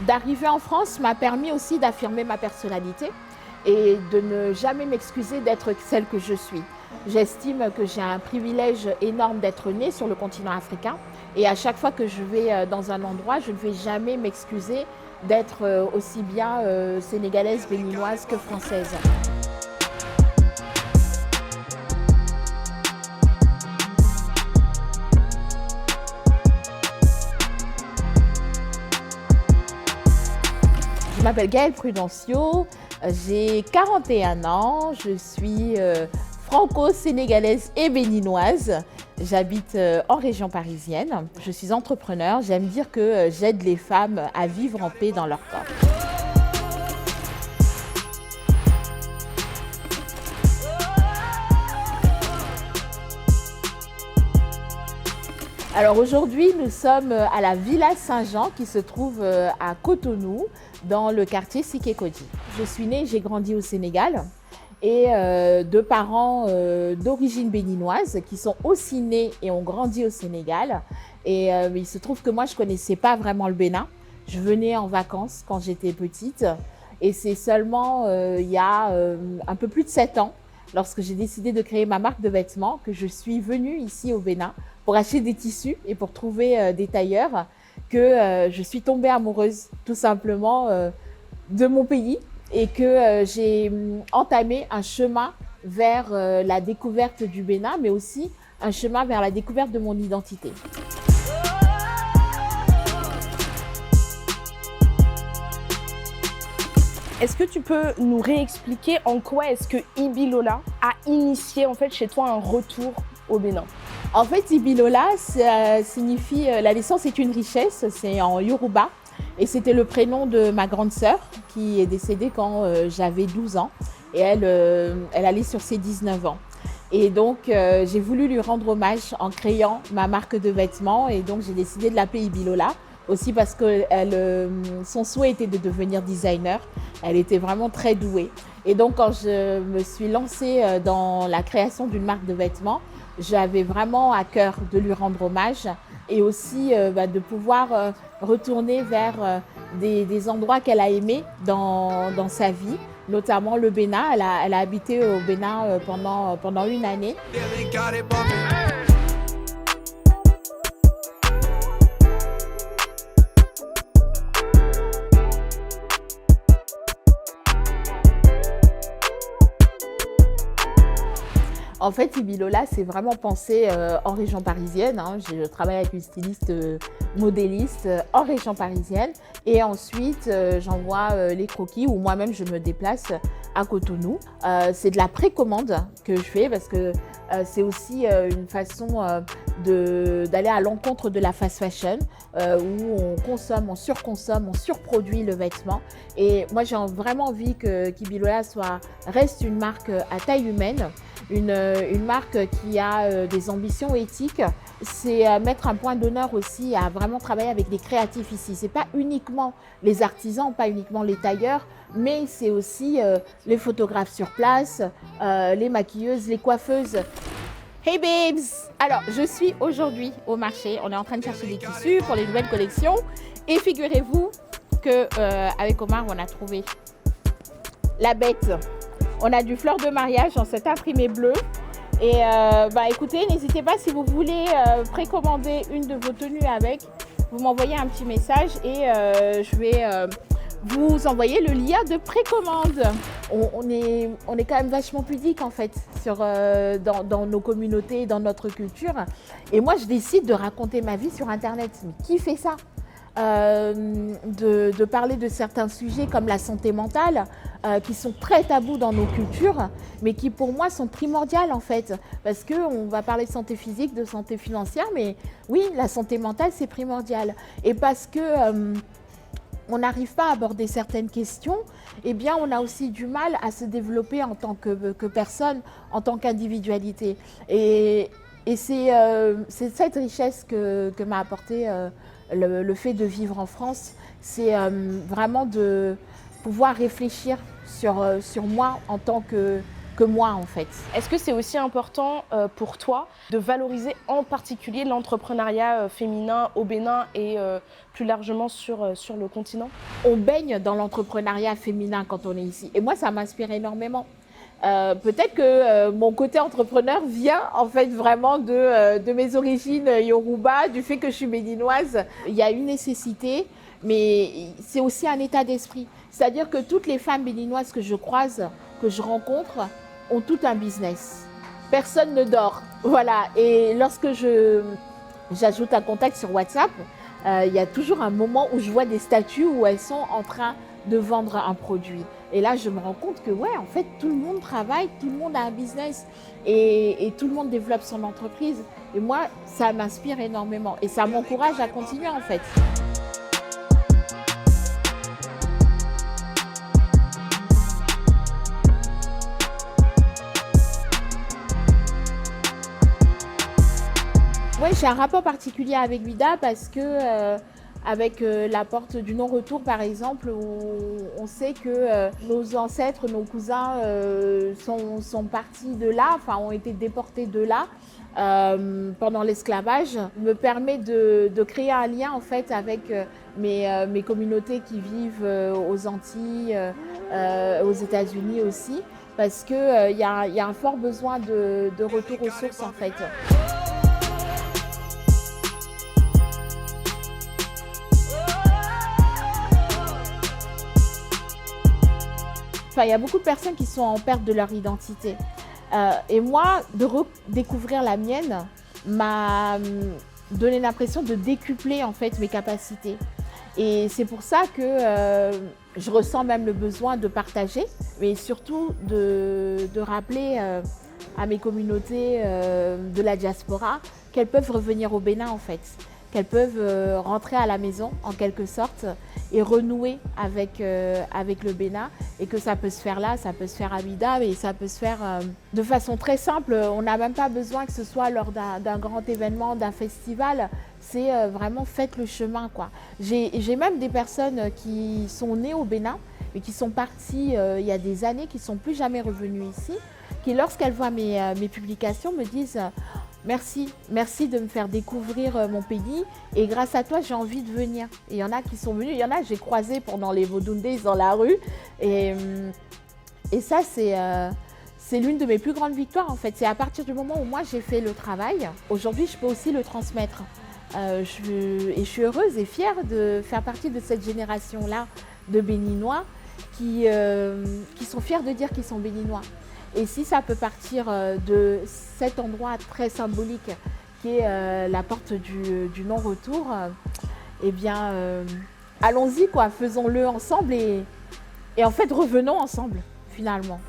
D'arriver en France m'a permis aussi d'affirmer ma personnalité et de ne jamais m'excuser d'être celle que je suis. J'estime que j'ai un privilège énorme d'être née sur le continent africain et à chaque fois que je vais dans un endroit, je ne vais jamais m'excuser d'être aussi bien sénégalaise, béninoise que française. Je m'appelle Gaëlle Prudencio, j'ai 41 ans, je suis franco-sénégalaise et béninoise. J'habite en région parisienne. Je suis entrepreneur, j'aime dire que j'aide les femmes à vivre en paix dans leur corps. Alors aujourd'hui, nous sommes à la Villa Saint-Jean qui se trouve à Cotonou, dans le quartier Sikekodi. Je suis née, j'ai grandi au Sénégal et de parents d'origine béninoise qui sont aussi nés et ont grandi au Sénégal. Et il se trouve que moi, je ne connaissais pas vraiment le Bénin. Je venais en vacances quand j'étais petite et c'est seulement il y a un peu plus de 7 ans, lorsque j'ai décidé de créer ma marque de vêtements, que je suis venue ici au Bénin pour acheter des tissus et pour trouver des tailleurs, que je suis tombée amoureuse tout simplement de mon pays et que j'ai entamé un chemin vers la découverte du Bénin, mais aussi un chemin vers la découverte de mon identité. Est-ce que tu peux nous réexpliquer en quoi est-ce que Ibi Lola a initié en fait chez toi un retour au Bénin? En fait, Ibi Lola, ça signifie la naissance est une richesse, c'est en Yoruba. Et c'était le prénom de ma grande sœur qui est décédée quand j'avais 12 ans. Et elle allait sur ses 19 ans. Et donc, j'ai voulu lui rendre hommage en créant ma marque de vêtements. Et donc, j'ai décidé de l'appeler Ibi Lola. Aussi parce que son souhait était de devenir designer. Elle était vraiment très douée. Et donc, quand je me suis lancée dans la création d'une marque de vêtements, j'avais vraiment à cœur de lui rendre hommage et aussi de pouvoir retourner vers des endroits qu'elle a aimés dans sa vie, notamment le Bénin. Elle a habité au Bénin pendant une année. En fait, Ibi Lola, c'est vraiment pensé en région parisienne. Je travaille avec une styliste modéliste en région parisienne. Et ensuite, j'envoie les croquis ou moi-même, je me déplace à Cotonou. C'est de la précommande que je fais parce que c'est aussi une façon d'aller à l'encontre de la fast fashion où on consomme, on surconsomme, on surproduit le vêtement. Et moi, j'ai vraiment envie qu'Ibi Lola reste une marque à taille humaine. Une marque qui a des ambitions éthiques, c'est mettre un point d'honneur aussi à vraiment travailler avec des créatifs ici. Ce n'est pas uniquement les artisans, pas uniquement les tailleurs, mais c'est aussi les photographes sur place, les maquilleuses, les coiffeuses. Hey babes! Alors, je suis aujourd'hui au marché. On est en train de chercher des tissus pour les nouvelles collections. Et figurez-vous qu'avec Omar, on a trouvé la bête. On a du fleur de mariage en cet imprimé bleu. Et écoutez, n'hésitez pas si vous voulez précommander une de vos tenues avec, vous m'envoyez un petit message et je vais vous envoyer le lien de précommande. On est quand même vachement pudique en fait dans nos communautés, dans notre culture. Et moi, je décide de raconter ma vie sur Internet. Mais qui fait ça? De parler de certains sujets comme la santé mentale qui sont très tabous dans nos cultures mais qui pour moi sont primordiales en fait parce qu'on va parler de santé physique, de santé financière mais oui, la santé mentale c'est primordial et parce que on n'arrive pas à aborder certaines questions, eh bien on a aussi du mal à se développer en tant que personne, en tant qu'individualité et c'est cette richesse que m'a apporté le fait de vivre en France, c'est vraiment de pouvoir réfléchir sur moi en tant que moi en fait. Est-ce que c'est aussi important pour toi de valoriser en particulier l'entrepreneuriat féminin au Bénin et plus largement sur le continent? On baigne dans l'entrepreneuriat féminin quand on est ici et moi ça m'inspire énormément. Peut-être que mon côté entrepreneur vient en fait vraiment de mes origines yoruba, du fait que je suis béninoise. Il y a une nécessité, mais c'est aussi un état d'esprit. C'est-à-dire que toutes les femmes béninoises que je croise, que je rencontre, ont tout un business. Personne ne dort. Voilà. Et lorsque j'ajoute un contact sur WhatsApp, il y a toujours un moment où je vois des statuts où elles sont en train de vendre un produit. Et là, je me rends compte que ouais, en fait, tout le monde travaille, tout le monde a un business et tout le monde développe son entreprise. Et moi, ça m'inspire énormément et ça m'encourage à continuer en fait. Oui, j'ai un rapport particulier avec Bida parce que avec la porte du non-retour par exemple, où on sait que nos ancêtres, nos cousins sont partis de là, enfin ont été déportés de là pendant l'esclavage, me permet de créer un lien en fait avec mes communautés qui vivent aux Antilles, aux États-Unis aussi, parce qu'il y a un fort besoin de retour aux sources en fait. Enfin, il y a beaucoup de personnes qui sont en perte de leur identité. Et moi, de redécouvrir la mienne m'a donné l'impression de décupler en fait mes capacités. Et c'est pour ça que je ressens même le besoin de partager, mais surtout de rappeler à mes communautés de la diaspora qu'elles peuvent revenir au Bénin en fait, qu'elles peuvent rentrer à la maison en quelque sorte et renouer avec le Bénin, et que ça peut se faire là, ça peut se faire à Bida, et ça peut se faire de façon très simple. On n'a même pas besoin que ce soit lors d'un grand événement, d'un festival. C'est vraiment faites le chemin, quoi. J'ai même des personnes qui sont nées au Bénin et qui sont parties il y a des années, qui ne sont plus jamais revenues ici, qui lorsqu'elles voient mes publications me disent merci de me faire découvrir mon pays et grâce à toi j'ai envie de venir. Et il y en a qui sont venus, il y en a que j'ai croisé pendant les Vodun Days dans la rue et ça c'est l'une de mes plus grandes victoires en fait. C'est à partir du moment où moi j'ai fait le travail, aujourd'hui je peux aussi le transmettre. Je suis heureuse et fière de faire partie de cette génération-là de Béninois qui sont fiers de dire qu'ils sont Béninois. Et si ça peut partir de cet endroit très symbolique qui est la porte du non-retour, eh bien, allons-y, quoi, faisons-le ensemble et en fait, revenons ensemble, finalement.